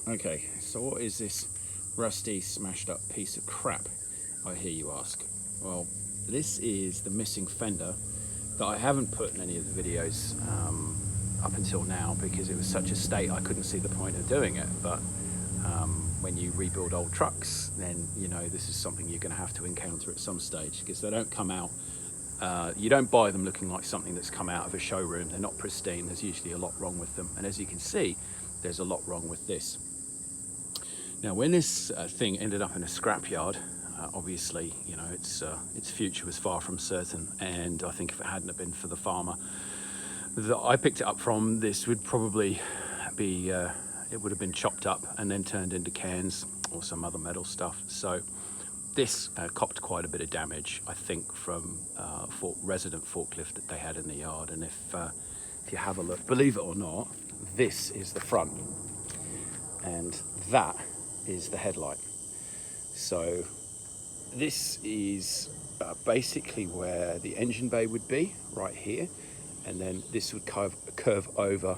Okay, so what is this rusty, smashed up piece of crap, I hear you ask? Well, this is the missing fender that I haven't put in any of the videos up until now because it was such a state I couldn't see the point of doing it. But when you rebuild old trucks, then you know this is something you're going to have to encounter at some stage because they don't come out. You don't buy them looking like something that's come out of a showroom. They're not pristine. There's usually a lot wrong with them, and as you can see, there's a lot wrong with this. Now, when this thing ended up in a scrapyard, obviously, you know, its future was far from certain. And I think if it hadn't have been for the farmer that I picked it up from, this would probably be, it would have been chopped up and then turned into cans or some other metal stuff. So this copped quite a bit of damage, I think, from resident forklift that they had in the yard. And if you have a look, believe it or not, this is the front, and that is the headlight. So this is basically where the engine bay would be, right here, and then this would curve over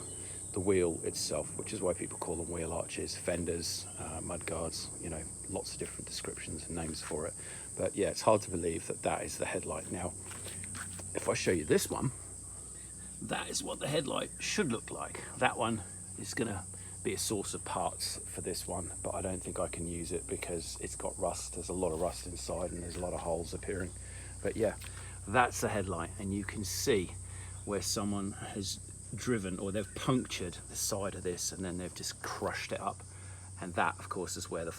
the wheel itself, which is why people call them wheel arches, fenders, mud guards, you know, lots of different descriptions and names for it. But yeah, it's hard to believe that that is the headlight. Now, if I show you this one, that is what the headlight should look like. That one is gonna be a source of parts for this one, but I don't think I can use it because it's got rust. There's a lot of rust inside and there's a lot of holes appearing. But yeah, that's the headlight, and you can see where someone has driven, or they've punctured the side of this and then they've just crushed it up. And that, of course, is where the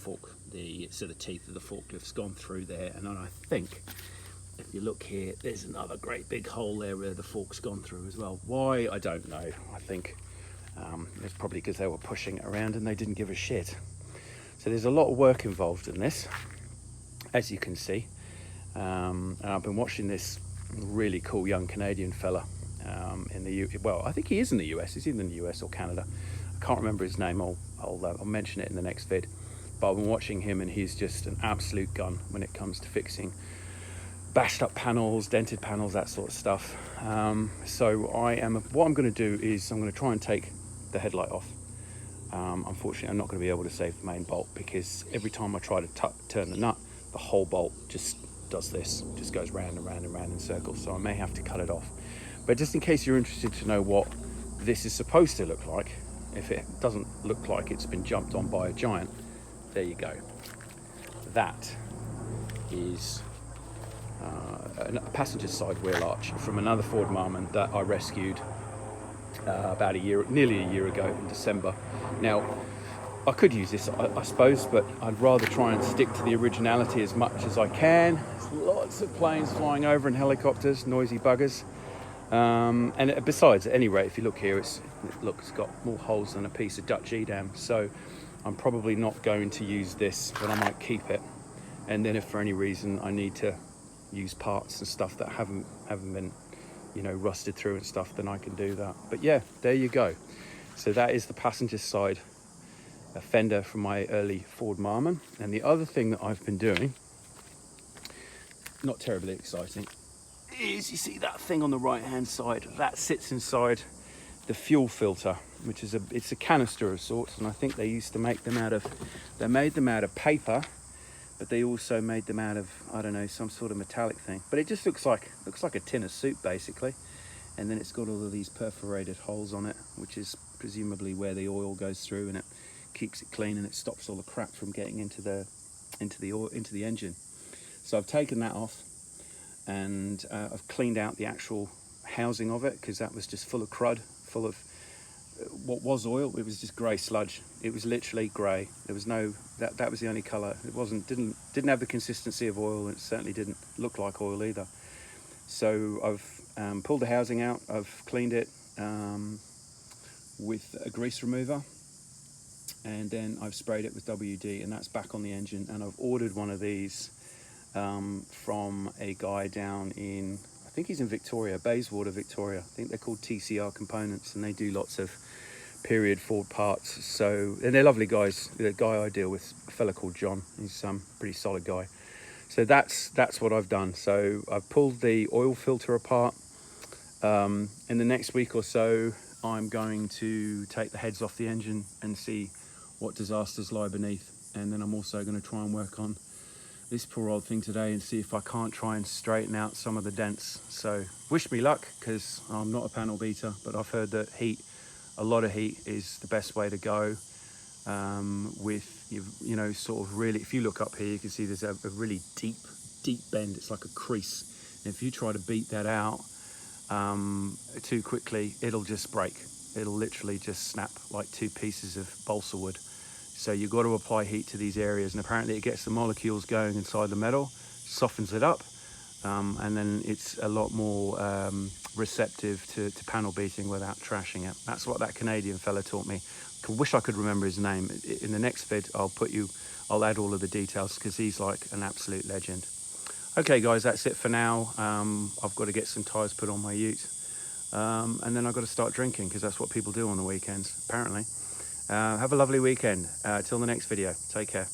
teeth of the forklift's gone through there. And then I think if you look here, there's another great big hole there where the fork's gone through as well. Why, I don't know. I think it's probably because they were pushing it around and they didn't give a shit. So there's a lot of work involved in this, as you can see. And I've been watching this really cool young Canadian fella well, I think he is in the US. He's either in the US or Canada. I can't remember his name. I'll mention it in the next vid. But I've been watching him, and he's just an absolute gun when it comes to fixing bashed up panels, dented panels, that sort of stuff. So what I'm going to do is I'm going to try and take the headlight off. Unfortunately, I'm not going to be able to save the main bolt because every time I try to turn the nut, the whole bolt just does this, just goes round and round and round in circles. So I may have to cut it off. But just in case you're interested to know what this is supposed to look like, if it doesn't look like it's been jumped on by a giant, there you go. That is a passenger side wheel arch from another Ford Marmon that I rescued about nearly a year ago in December. Now, I could use this, I suppose, but I'd rather try and stick to the originality as much as I can. There's lots of planes flying over and helicopters, noisy buggers. And besides, at any rate, if you look here, it's got more holes than a piece of Dutch Edam. So I'm probably not going to use this, but I might keep it. And then if for any reason I need to use parts and stuff that haven't been, you know, rusted through and stuff, then I can do that. But yeah, there you go. So that is the passenger side fender from my early Ford Marmon. And the other thing that I've been doing, not terribly exciting, is you see that thing on the right hand side that sits inside the fuel filter, which is it's a canister of sorts, and I think they used to make them out of paper, but they also made them out of, I don't know, some sort of metallic thing. But it just looks like a tin of soup basically, and then it's got all of these perforated holes on it, which is presumably where the oil goes through, and it keeps it clean and it stops all the crap from getting into the engine. So I've taken that off, and I've cleaned out the actual housing of it because that was just full of crud, full of what was oil. It was just grey sludge. It was literally grey. There was no, that was the only colour. It didn't have the consistency of oil, and it certainly didn't look like oil either. So I've pulled the housing out. I've cleaned it with a grease remover, and then I've sprayed it with WD, and that's back on the engine. And I've ordered one of these from a guy down in, I think he's in Victoria, Bayswater, Victoria. I think they're called TCR Components, and they do lots of period Ford parts. So, and they're lovely guys. The guy I deal with, a fella called John, he's a pretty solid guy. So that's what I've done. So I've pulled the oil filter apart. In the next week or so, I'm going to take the heads off the engine and see what disasters lie beneath. And then I'm also going to try and work on this poor old thing today and see if I can't try and straighten out some of the dents. So wish me luck, because I'm not a panel beater, but I've heard that a lot of heat is the best way to go. With you know, sort of really, if you look up here, you can see there's a really deep bend. It's like a crease, and if you try to beat that out too quickly, it'll just break. It'll literally just snap like two pieces of balsa wood. So you've got to apply heat to these areas, and apparently it gets the molecules going inside the metal, softens it up, and then it's a lot more receptive to panel beating without trashing it. That's what that Canadian fella taught me. I wish I could remember his name. In the next vid, I'll add all of the details, because he's like an absolute legend. Okay guys, that's it for now. I've got to get some tyres put on my ute, and then I've got to start drinking, because that's what people do on the weekends, apparently. Have a lovely weekend. Till the next video. Take care.